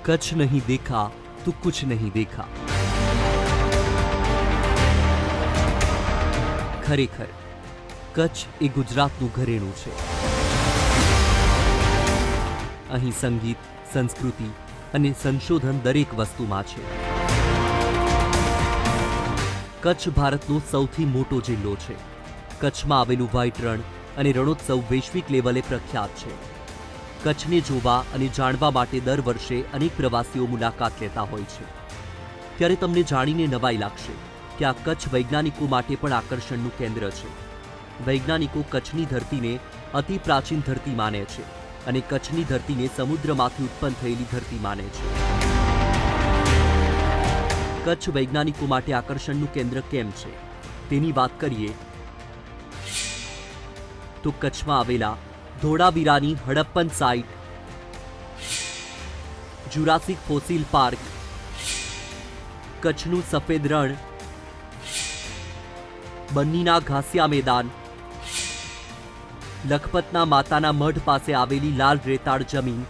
कच्छ नहीं देखा तो कुछ नहीं देखा। ખરેખર કચ્છ એ ગુજરાતનું ઘરેણું છે। અહીં સંગીત, સંસ્કૃતિ અને સંશોધન દરેક વસ્તુમાં છે। કચ્છ ભારતનો સૌથી મોટો જિલ્લો છે। કચ્છમાં આવેલું વ્હાઇટ રણ અને રણોત્સવ વૈશ્વિક લેવલે પ્રખ્યાત છે। કચ્છને જોવા અને જાણવા માટે દર વર્ષે અનેક પ્રવાસીઓ મુલાકાત લેતા હોય છે। ત્યારે તમને જાણીને નવાઈ લાગશે કે આ કચ્છ વૈજ્ઞાનિકો માટે પણ આકર્ષણનું કેન્દ્ર છે। વૈજ્ઞાનિકો કચ્છની ધરતીને અતિ પ્રાચીન ધરતી માને છે અને કચ્છની ધરતીને સમુદ્રમાંથી ઉત્પન્ન થયેલી ધરતી માને છે। કચ્છ વૈજ્ઞાનિકો માટે આકર્ષણનું કેન્દ્ર કેમ છે તેની વાત કરીએ તો કચ્છમાં આવેલા ધોળાવીરાની Harappan site, Jurassic fossil park, કચ્છનું સફેદ રણ, બન્નીના ઘાસિયા મેદાન, લખપતના માતાના મઢ પાસે આવેલી લાલ રેતાળ જમીન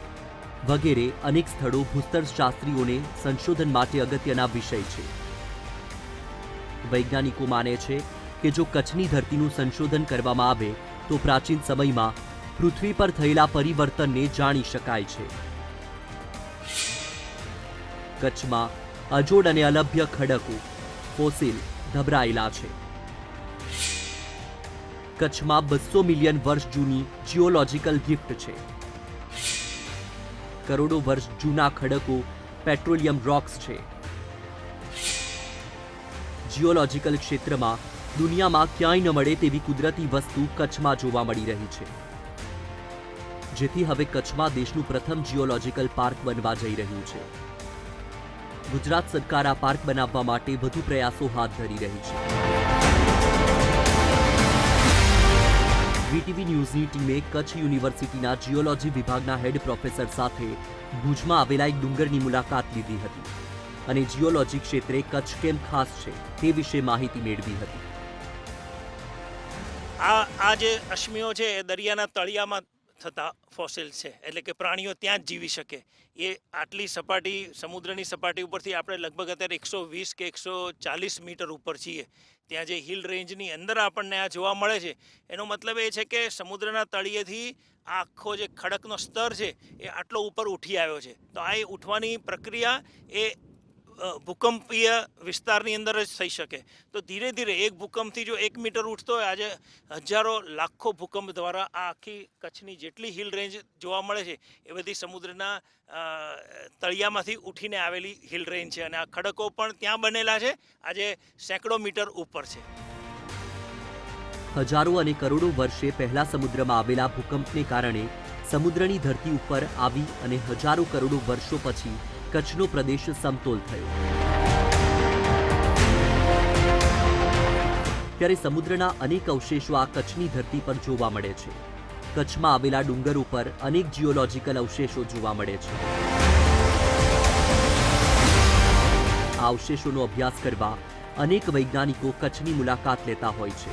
વગેરે અનેક સ્થળો ભૂસ્તરશાસ્ત્રીઓને સંશોધન માટે અગત્યના વિષય છે। વૈજ્ઞાનિકો માને છે કે જો કચ્છની ધરતીનું સંશોધન કરવામાં આવે તો પ્રાચીન સમયમાં પૃથ્વી પર થયેલા પરિવર્તનને જાણી શકાય છે। કચ્છમાં અજોડ અને અલભ્ય ખડકો, ફોસિલ ધબરાયેલા છે। કચ્છમાં 200 મિલિયન વર્ષ જૂની જીઓલોજીકલ ગિફ્ટ છે। કરોડો વર્ષ જૂના ખડકો પેટ્રોલિયમ રોક્સ છે। જીઓલોજીકલ ક્ષેત્રમાં દુનિયામાં ક્યાંય ન મળે તેવી કુદરતી વસ્તુ કચ્છમાં જોવા મળી રહી છે, જેથી હવે કચ્છમાં દેશનું પ્રથમ જીઓલોજીકલ પાર્ક બનવા જઈ રહ્યું છે। ગુજરાત સરકાર આ પાર્ક બનાવવા માટે વધુ પ્રયાસો હાથ ધરી રહી છે। વીટીવી ન્યૂઝની ટીમે કચ્છ યુનિવર્સિટીના જીઓલોજી વિભાગના હેડ પ્રોફેસર સાથે ભુજમાં આવેલા એક ડુંગરની મુલાકાત લીધી હતી અને જીઓલોજી ક્ષેત્રે કચ્છ કેમ ખાસ છે તે વિશે માહિતી મેળવી હતી। આ જે અશ્મિઓ છે એ દરિયાના તળિયામાં થતા ફોસિલ છે, એટલે કે પ્રાણીઓ ત્યાં જ જીવી શકે। એ આટલી સપાટી, સમુદ્રની સપાટી ઉપરથી આપણે લગભગ અત્યારે 120 કે 140 મીટર ઉપર છીએ। ત્યાં જે હિલ રેન્જની અંદર આપણને આ જોવા મળે છે એનો મતલબ એ છે કે સમુદ્રના તળિયેથી આખો જે ખડકનો સ્તર છે એ આટલો ઉપર ઉઠી આવ્યો છે। તો આ ઉઠવાની પ્રક્રિયા એ ભૂકંપીય વિસ્તારની અંદર જ થઈ શકે। તો ધીરે ધીરે એક ભૂકંપથી જો 1 મીટર ઉઠતો હોય, આજે હજારો લાખો ભૂકંપ દ્વારા આ આખી કચ્છની જેટલી હિલ રેન્જ જોવા મળે છે એ બધી સમુદ્રના તળિયામાંથી ઉઠીને આવેલી હિલ રેન્જ છે અને આ ખડકો પણ ત્યાં બનેલા છે, આજે સેંકડો મીટર ઉપર છે। હજારો અને કરોડો વર્ષે પહેલા સમુદ્રમાં આવેલા ભૂકંપને કારણે સમુદ્રની ધરતી ઉપર આવી અને હજારો કરોડો વર્ષો પછી કચ્છનો પ્રદેશ સમતોલ થયો। ત્યારે સમુદ્રના અનેક અવશેષો આ કચ્છની ધરતી પર જોવા મળે છે। કચ્છમાં આવેલા ડુંગર ઉપર અનેક જીઓલોજીકલ અવશેષો જોવા મળે છે। આ અવશેષોનો અભ્યાસ કરવા અનેક વૈજ્ઞાનિકો કચ્છની મુલાકાત લેતા હોય છે।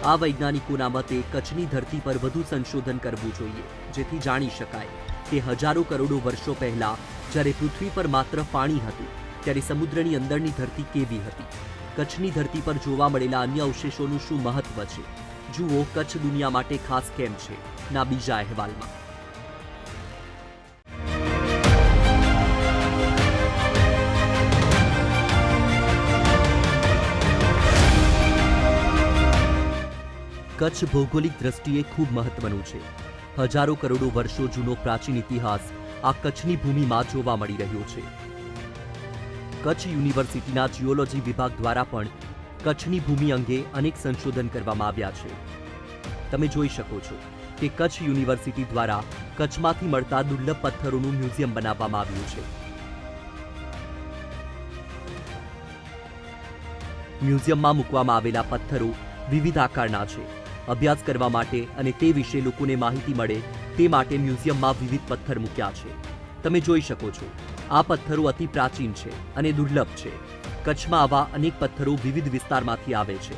આ વૈજ્ઞાનિકોના મતે કચ્છની ધરતી પર વધુ સંશોધન કરવું જોઈએ, જેથી જાણી શકાય કે હજારો કરોડો વર્ષો પહેલા જ્યારે પૃથ્વી પર માત્ર પાણી હતું ત્યારે સમુદ્રની અંદરની ધરતી કેવી હતી। કચ્છની ધરતી પર જોવા મળેલા અન્ય અવશેષોનું શું મહત્વ છે, જુઓ કચ્છ દુનિયા માટે ખાસ કેમ છે ના બીજા અહેવાલમાં। કચ્છ ભૌગોલિક દ્રષ્ટિએ ખૂબ મહત્વનું છે। હજારો કરોડો વર્ષો જૂનો પ્રાચીન ઇતિહાસ આ કચ્છની ભૂમિમાં જોવા મળી રહ્યો છે। કચ્છ યુનિવર્સિટીના જીઓલોજી વિભાગ દ્વારા પણ કચ્છની ભૂમિ અંગે અનેક સંશોધન કરવામાં આવ્યા છે। તમે જોઈ શકો છો કે કચ્છ યુનિવર્સિટી દ્વારા કચ્છમાંથી મળતા દુર્લભ પથ્થરોનું મ્યુઝિયમ બનાવવામાં આવ્યું છે। મ્યુઝિયમમાં મૂકવામાં આવેલા પથ્થરો વિવિધ આકારના છે। અભ્યાસ કરવા માટે અને તે વિશે લોકોને માહિતી મળે તે માટે મ્યુઝિયમમાં વિવિધ પથ્થર મૂક્યા છે। તમે જોઈ શકો છો આ પથ્થરો અતિ પ્રાચીન છે અને દુર્લભ છે। કચ્છમાં આવા અનેક પથ્થરો વિવિધ વિસ્તારમાંથી આવે છે।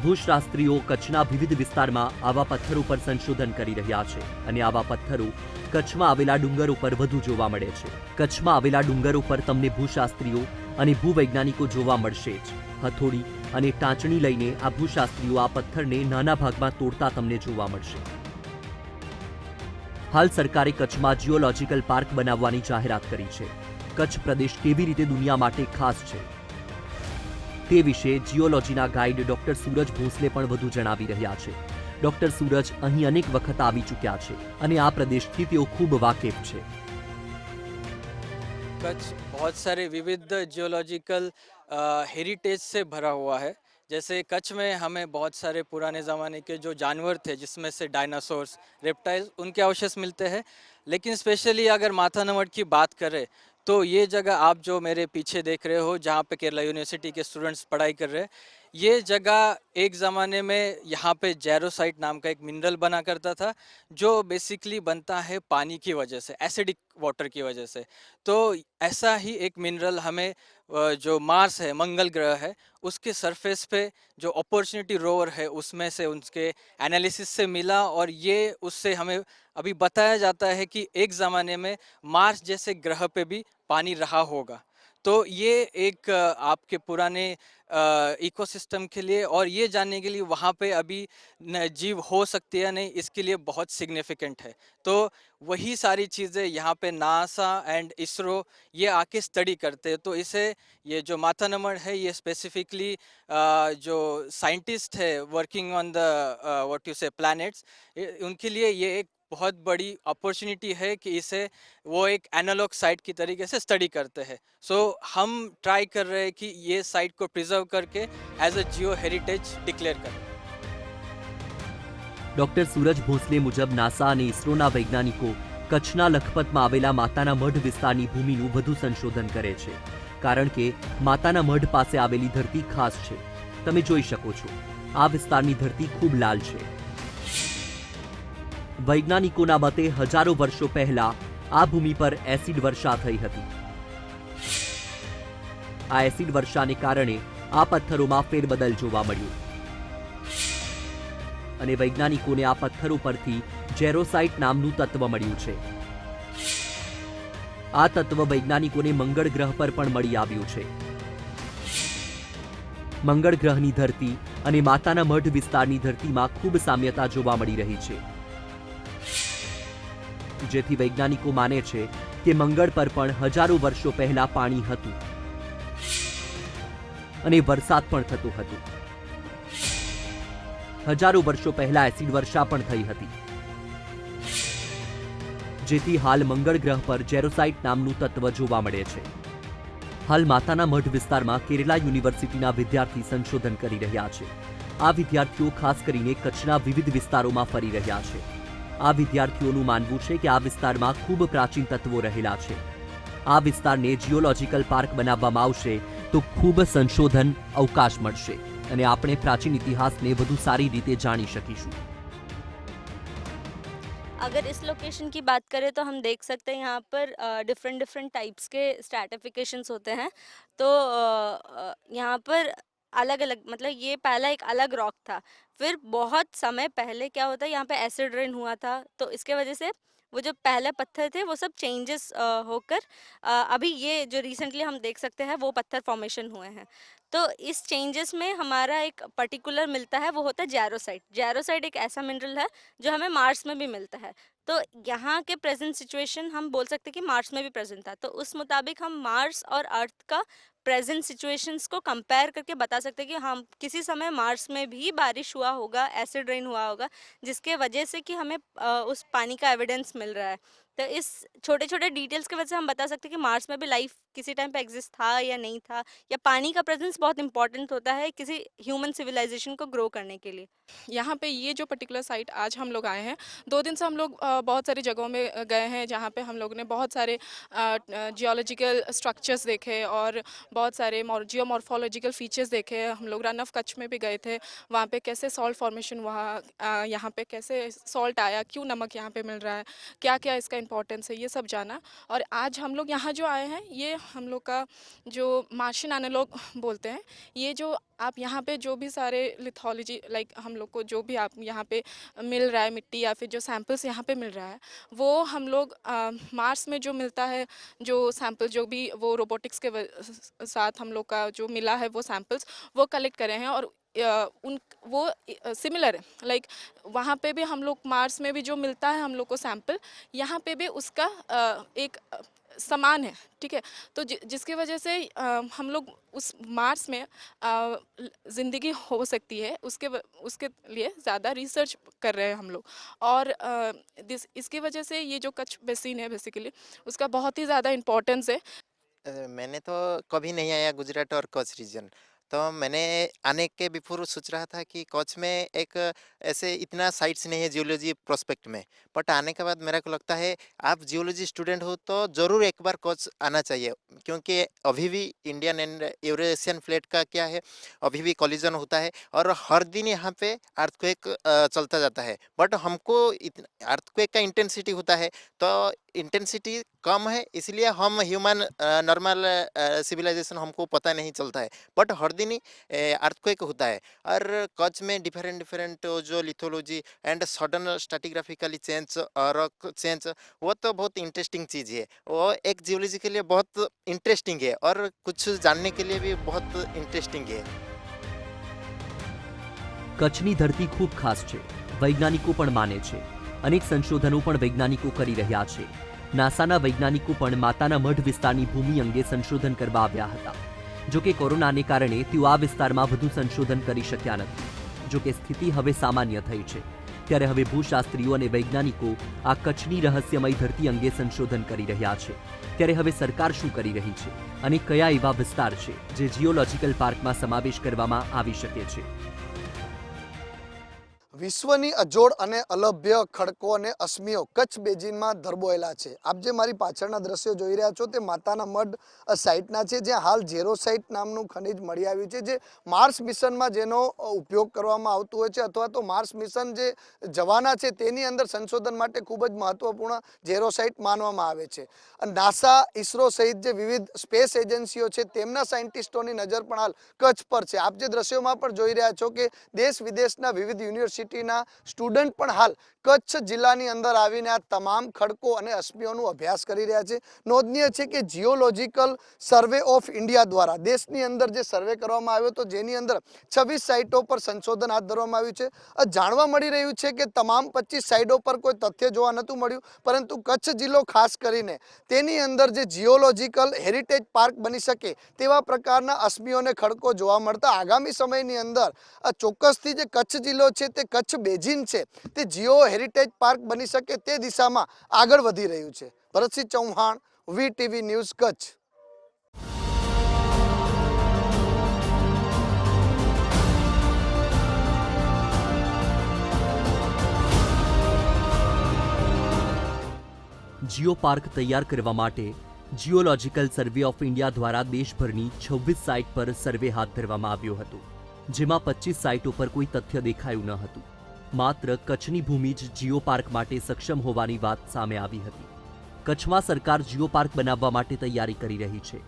ભૂશાસ્ત્રીઓ કચ્છના વિવિધ વિસ્તારમાં આવા પથ્થરો પર સંશોધન કરી રહ્યા છે અને આવા પથ્થરો કચ્છમાં આવેલા ડુંગરો પર વધુ જોવા મળે છે. કચ્છમાં આવેલા ડુંગરો પર તમને ભૂશાસ્ત્રીઓ અને ભૂવૈજ્ઞાનિકો જોવા મળશે જ. હથોડી અને ટાંચણી લઈને આ ભૂશાસ્ત્રીઓ આ પથ્થરને નાના ભાગમાં તોડતા તમને જોવા મળશે. હાલ સરકારે કચ્છમાં જીઓલોજીકલ પાર્ક બનાવવાની જાહેરાત કરી છે. કચ્છ પ્રદેશ કેવી રીતે દુનિયા માટે ખાસ છે તે વિશે જીઓલોજીના ગાઈડ ડોક્ટર સૂરજ ભોસલે પણ વધુ જણાવી રહ્યા છે. ડોક્ટર સૂરજ અહીં અનેક વખત આવી ચૂક્યા છે અને આ પ્રદેશથી તેઓ ખૂબ વાકેફ છે. कच्छ बहुत सारे विविध जियोलॉजिकल हेरिटेज से भरा हुआ है. जैसे कच्छ में हमें बहुत सारे पुराने ज़माने के जो जानवर थे जिसमें से डायनासोर्स, रेप्टाइल्स, उनके अवशेष मिलते हैं. लेकिन स्पेशली अगर माथा नमड़ की बात करें तो ये जगह आप जो मेरे पीछे देख रहे हो जहाँ पे केरला यूनिवर्सिटी के स्टूडेंट्स पढ़ाई कर रहे हैं, ये जगह एक ज़माने में यहाँ पे जेरोसाइट नाम का एक मिनरल बना करता था जो बेसिकली बनता है पानी की वजह से, एसिडिक वाटर की वजह से. तो ऐसा ही एक मिनरल हमें जो मार्स है, मंगल ग्रह है, उसके सरफेस पे जो अपॉर्चुनिटी रोवर है उसमें से उनके एनालिसिस से मिला और ये उससे हमें अभी बताया जाता है कि एक ज़माने में मार्स जैसे ग्रह पे भी पानी रहा होगा. तो ये एक आपके पुराने इकोसिस्टम के लिए और ये जानने के लिए वहाँ पे अभी जीव हो सकती है नहीं, इसके लिए बहुत सिग्निफिकेंट है. तो वही सारी चीज़ें यहाँ पे नासा एंड इसरो ये आके स्टडी करते हैं. तो इसे ये जो माथा नमड़ है ये स्पेसिफिकली जो साइंटिस्ट है working on the what you से प्लैनेट्स, उनके लिए ये एक बहुत बड़ी अपॉर्चुनिटी है कि इसे वो एक एनालॉग साइट की तरीके से स्टडी करते हैं. सो हम ट्राई कर रहे हैं कि ये साइट को प्रिजर्व करके as a geo heritage declare करें. ડોક્ટર સૂરજ ભોસલે મુજબ નાસા અને ઇસરોના વૈજ્ઞાનિકો કચ્છના લખપતમાં આવેલા માતાના મઢ વિસ્તારની ભૂમિનું વધુ સંશોધન કરે છે કારણ કે માતાના મઢ પાસે આવેલી ધરતી ખાસ છે. તમે જોઈ શકો છો આ વિસ્તારની ધરતી ખૂબ લાલ છે. વૈજ્ઞાનિકોના મતે હજારો વર્ષો પહેલા આ ભૂમિ પર એસિડ વર્ષા થઈ હતી. આ એસિડ વર્ષાને કારણે આ પથ્થરોમાં ફેરબદલ જોવા મળ્યો અને વૈજ્ઞાનિકોને આ પથ્થરો પરથી જેરોસાઇટ નામનું તત્વ મળ્યું છે. આ તત્વ વૈજ્ઞાનિકોને મંગળ ગ્રહ પર પણ મળી આવ્યું છે. મંગળ ગ્રહની ધરતી અને માતાના મઢ વિસ્તારની ધરતીમાં ખૂબ સામ્યતા જોવા મળી રહી છે, જેથી વૈજ્ઞાનિકો માને છે કે મંગળ પર પણ હજારો વર્ષો પહેલા પાણી હતું અને વરસાદ પણ થતો હતો. હજારો વર્ષો પહેલા એસિડ વર્ષા પણ થઈ હતી, જેથી હાલ મંગળ ગ્રહ પર જેરોસાઇટ નામનું તત્વ જોવા મળે છે. હાલ માતાના મઢ વિસ્તારમાં કેરલા યુનિવર્સિટીના વિદ્યાર્થી સંશોધન કરી રહ્યા છે. આ વિદ્યાર્થીઓ ખાસ કરીને કચ્છના વિવિધ વિસ્તારોમાં ફરી રહ્યા છે. આ વિદ્યાર્થીઓનું માનવું છે કે આ વિસ્તારમાં ખૂબ પ્રાચીન તત્વો રહેલા છે. આ વિસ્તારને જીઓલોજીકલ પાર્ક બનાવવામાં આવશે તો ખૂબ સંશોધન અવકાશ મળશે અને આપણે પ્રાચીન ઇતિહાસને વધુ સારી રીતે જાણી શકીશું. अगर इस लोकेशन की बात करें तो हम देख सकते हैं यहाँ पर डिफरेंट टाइप्स के स्ट्रैटिफिकेशंस होते हैं. तो यहाँ पर अलग अलग मतलब ये पहला एक अलग रॉक था. फिर बहुत समय पहले क्या होता है यहाँ पे एसिड रेन हुआ था, तो इसके वजह से वो जो पहले पत्थर थे वो सब चेंजेस होकर अभी ये जो रिसेंटली हम देख सकते हैं वो पत्थर फॉर्मेशन हुए हैं. तो इस चेंजेस में हमारा एक पर्टिकुलर मिलता है, वो होता है जेरोसाइट. जेरोसाइट एक ऐसा मिनरल है जो हमें मार्स में भी मिलता है. तो यहाँ के प्रेजेंट सिचुएशन हम बोल सकते हैं कि मार्स में भी प्रेजेंट था. तो उस मुताबिक हम मार्स और अर्थ का प्रेजेंट सिचुएशंस को कंपेयर करके बता सकते हैं कि हम किसी समय मार्स में भी बारिश हुआ होगा, एसिड रेन हुआ होगा, जिसके वजह से कि हमें उस पानी का एविडेंस मिल रहा है. तो इस छोटे छोटे डिटेल्स की वजह से हम बता सकते हैं कि मार्स में भी लाइफ किसी टाइम पे एग्जिस्ट था या नहीं था, या पानी का प्रेजेंस बहुत इंपॉर्टेंट होता है किसी ह्यूमन सिविलाइजेशन को ग्रो करने के लिए. यहाँ पे ये जो पर्टिकुलर साइट आज हम लोग आए हैं, 2 दिन से हम लोग बहुत सारी जगहों में गए हैं जहाँ पे हम लोग ने बहुत सारे जियोलॉजिकल स्ट्रक्चर्स देखे और बहुत सारे जियोमॉर्फोलॉजिकल फीचर्स देखे. हम लोग रन ऑफ कच्छ में भी गए थे, वहाँ पे कैसे सॉल्ट फॉर्मेशन हुआ, यहाँ पे कैसे सॉल्ट आया, क्यों नमक यहाँ पे मिल रहा है, क्या क्या इसका इंपॉर्टेंस है, ये सब जाना. और आज हम लोग यहाँ जो आए हैं ये हम लोग का जो मार्शियन एनालॉग बोलते हैं, ये जो आप यहाँ पे जो भी सारे लिथोलॉजी लाइक हम लोग को जो भी आप यहाँ पे मिल रहा है मिट्टी या फिर जो सैंपल्स यहाँ पे मिल रहा है, वो हम लोग मार्स में जो मिलता है जो सैंपल जो भी वो रोबोटिक्स के साथ हम लोग का जो मिला है वो सैंपल्स वो कलेक्ट करे हैं और उन वो सिमिलर है लाइक वहाँ पे भी हम लोग मार्स में भी जो मिलता है हम लोग को सैंपल, यहाँ पे भी उसका एक समान है, ठीक है। तो जिसकी वजह से हम लोग उस मार्स में ज़िंदगी हो सकती है उसके लिए ज़्यादा रिसर्च कर रहे हैं हम लोग। और इसकी वजह से ये जो कच्छ बेसिन है बेसिकली उसका बहुत ही ज़्यादा इम्पोर्टेंस है। मैंने तो कभी नहीं आया गुजरात और कच्छ रीजन, तो मैंने आने के बिफोर सोच रहा था कि कच्छ में एक ऐसे इतना साइट्स नहीं है जियोलॉजी प्रोस्पेक्ट में, बट आने के बाद मेरे को लगता है आप जियोलॉजी स्टूडेंट हो तो ज़रूर एक बार कच्छ आना चाहिए, क्योंकि अभी भी इंडियन एंड यूरेशियन प्लेट का क्या है, अभी भी कोलिजन होता है और हर दिन यहाँ पे अर्थक्वेक चलता जाता है। बट हमको अर्थक्वेक का इंटेंसिटी होता है तो इंटेंसिटी कम है, इसलिए हम ह्यूमन नॉर्मल सिविलाइजेशन हमको पता नहीं चलता है, बट हर दिन ही अर्थक्वेक होता है। और कच्छ में डिफरेंट डिफरेंट जो lithology and sudden stratigraphically change rock change, वो तो बहुत इंटरेस्टिंग चीज़ है, वो एक जियोलॉजी के लिए बहुत इंटरेस्टिंग है और कुछ जानने के लिए भी बहुत इंटरेस्टिंग है। કચ્છની ધરતી ખૂબ ખાસ છે, વૈજ્ઞાનિકો પણ માને છે. અનેક સંશોધનો પણ વૈજ્ઞાનિકો કરી રહ્યા છે. નાસાના વૈજ્ઞાનિકો પણ માતાના મઢ વિસ્તારની ભૂમિ અંગે સંશોધન કરવા આવ્યા હતા. જો કે કોરોનાને કારણે તેઓ આ વિસ્તારમાં વધુ સંશોધન કરી શક્યા નથી. જો કે સ્થિતિ હવે સામાન્ય થઈ છે, ત્યારે હવે ભૂશાસ્ત્રીઓ અને વૈજ્ઞાનિકો આ કચ્છની રહસ્યમય ધરતી અંગે સંશોધન કરી રહ્યા છે. ત્યારે હવે સરકાર શું કરી રહી છે અને કયા એવા વિસ્તાર છે જે જીઓલોજીકલ પાર્કમાં સમાવેશ કરવામાં આવી શકે છે? વિશ્વની અજોડ અને અલભ્ય ખડકો અને અશ્મિઓ કચ્છ બેઝિનમાં ધરબોયેલા છે. આપ જે મારી પાછળના દ્રશ્યો જોઈ રહ્યા છો તે માતાના મઢ સાઇટના છે, જ્યાં હાલ ઝેરોસાઇટ નામનું ખનિજ મળી આવ્યું છે, જે માર્સ મિશનમાં જેનો ઉપયોગ કરવામાં આવતું હોય છે, અથવા તો માર્સ મિશન જે જવાના છે તેની અંદર સંશોધન માટે ખૂબ જ મહત્વપૂર્ણ ઝેરોસાઇટ માનવામાં આવે છે. નાસા, ઇસરો સહિત જે વિવિધ સ્પેસ એજન્સીઓ છે તેમના સાયન્ટિસ્ટોની નજર પણ હાલ કચ્છ પર છે. આપ જે દ્રશ્યોમાં પણ જોઈ રહ્યા છો કે દેશ વિદેશના વિવિધ યુનિવર્સિટીના સ્ટુડન્ટ પણ હાલ કચ્છ જિલ્લાની અંદર આવીને આ તમામ ખડકો અને અશ્મિઓનો અભ્યાસ કરી રહ્યા છે. નોંધનીય છે કે જીઓલોજીકલ સર્વે ઓફ ઇન્ડિયા દ્વારા દેશની અંદર જે સર્વે કરવામાં આવ્યો હતો, જેની અંદર 26 સાઇટો પર સંશોધન હાથ ધરવામાં આવ્યું છે. જાણવા મળી રહ્યું છે કે તમામ 25 સાઇટો પર કોઈ તથ્ય જોવા નહોતું મળ્યું, પરંતુ કચ્છ જિલ્લો ખાસ કરીને તેની અંદર જે જીઓલોજીકલ હેરિટેજ પાર્ક બની શકે તેવા પ્રકારના અશ્મિઓને ખડકો જોવા મળતા આગામી સમયની અંદર ચોક્કસથી જે કચ્છ જિલ્લો છે તે કચ્છ બેઝિન છે તે જીઓ હેરિટેજ પાર્ક બની શકે તે દિશામાં આગળ વધી રહ્યું છે. Bharatsinh Chauhan, VTV news, Kutch. Jio park તૈયાર કરવા માટે જીઓલોજીકલ સર્વે ઓફ ઇન્ડિયા દ્વારા દેશભરની 26 સાઇટ પર સર્વે હાથ ધરવામાં આવ્યો હતો, જેમાં 25 સાઇટો પર કોઈ તથ્ય દેખાયું ન હતું. માત્ર કચ્છની ભૂમિ જ જીઓ પાર્ક માટે સક્ષમ હોવાની વાત સામે આવી હતી. કચ્છમાં સરકાર જીઓ પાર્ક બનાવવા માટે તૈયારી કરી રહી છે.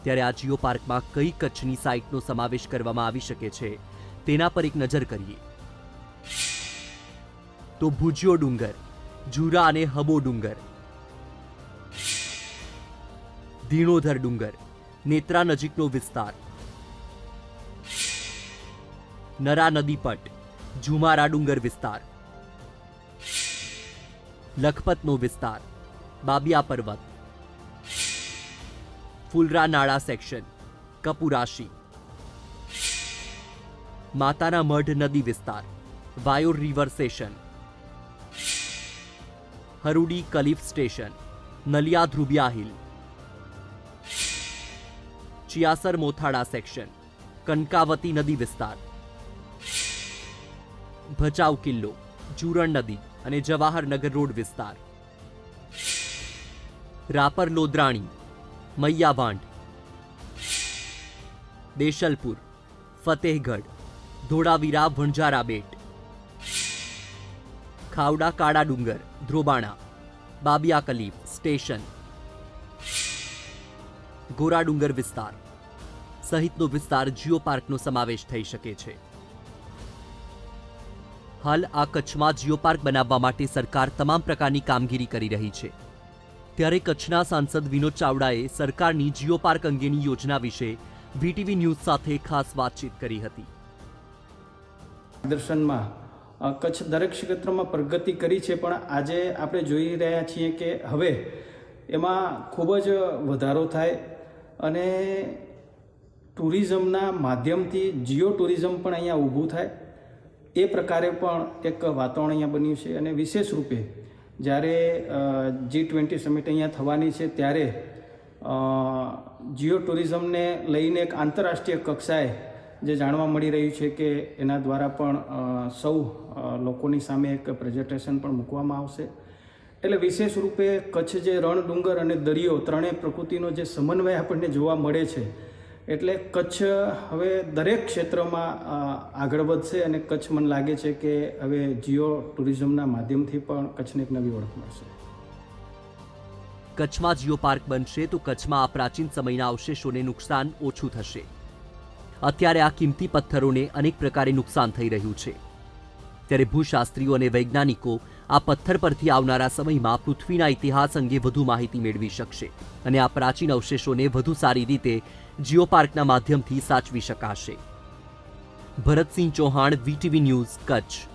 ત્યારે આ જીઓ પાર્કમાં કઈ કચ્છની સાઇટનો સમાવેશ કરવામાં આવી શકે છે તેના પર એક નજર કરીએ તો ભુજિયો ડુંગર, જુરા અને હબો ડુંગર, ધીણોધર ડુંગર, નેત્રા નજીકનો વિસ્તાર, નરા નદી પટ, ઝુમારા ડુંગર વિસ્તાર, લખપતનો વિસ્તાર, બાબિયા પર્વત, ફુલરા નાળા સેક્શન, કપુરાશી, માતાના મઢ નદી વિસ્તાર, Vayor river section, Harudi cliff station, Naliya Dhrubiya hill, Chiyasar Mothada section, Kankavati નદી વિસ્તાર, ભચાઉ કિલ્લો, જુરણ નદી અને જવાહરનગર રોડ વિસ્તાર, રાપર લોદ્રાણી, મૈયાવાંઢ, દેશલપુર, ફતેહગઢ, ધોળાવીરા વણઝારા બેટ, ખાવડા કાળા ડુંગર, ધ્રોબાણા, બાબિયા કલીફ સ્ટેશન, ગોરા ડુંગર વિસ્તાર સહિતનો વિસ્તાર જીઓ પાર્કનો સમાવેશ થઈ શકે છે. હાલ આ કચ્છમાં જીઓ પાર્ક બનાવવા માટે સરકાર તમામ પ્રકારની કામગીરી કરી રહી છે. ત્યારે કચ્છના સાંસદ વિનોદ ચાવડાએ સરકારની જીઓ પાર્ક અંગેની યોજના વિશે વીટીવી ન્યૂઝ સાથે ખાસ વાતચીત કરી હતી. દર્શનમાં કચ્છ દરેક ક્ષેત્રમાં પ્રગતિ કરી છે, પણ આજે આપણે જોઈ રહ્યા છીએ કે હવે એમાં ખૂબ જ વધારો થાય અને ટુરિઝમના માધ્યમથી જીઓ ટુરિઝમ પણ અહીંયા ઊભું થાય એ પ્રકારે પણ એક વાતાવરણ અહીંયા બન્યું છે. અને વિશેષ રૂપે જ્યારે G20 સમિટ અહીંયા થવાની છે ત્યારે જીઓ ટુરિઝમને લઈને એક આંતરરાષ્ટ્રીય કક્ષાએ જે જાણવા મળી રહ્યું છે કે એના દ્વારા પણ સૌ લોકોની સામે એક પ્રેઝન્ટેશન પણ મૂકવામાં આવશે. એટલે વિશેષ રૂપે કચ્છ જે રણ ડુંગર અને દરિયો ત્રણેય પ્રકૃતિનો જે સમન્વય આપણને જોવા મળે છે, એટલે કચ્છ હવે દરેક ક્ષેત્રમાં આગળ વધશે અને કચ્છ મને લાગે છે કે હવે જીઓ ટુરિઝમના માધ્યમથી પણ કચ્છને એક નવી ઓળખ મળશે. કચ્છમાં જીઓ પાર્ક બનશે તો કચ્છમાં આ પ્રાચીન સમયના અવશેષોને નુકસાન ઓછું થશે. અત્યારે આ કિંમતી પથ્થરોને અનેક પ્રકારે નુકસાન થઈ રહ્યું છે. ત્યારે ભૂશાસ્ત્રીઓ અને વૈજ્ઞાનિકો આ પથ્થર પરથી આવનારા સમયમાં પૃથ્વીના ઇતિહાસ અંગે વધુ માહિતી મેળવી શકશે અને આ પ્રાચીન અવશેષોને વધુ સારી રીતે જીઓ પાર્કના માધ્યમથી સાચવી શકાશે. Bharatsinh Chauhan, VTV news, Kutch.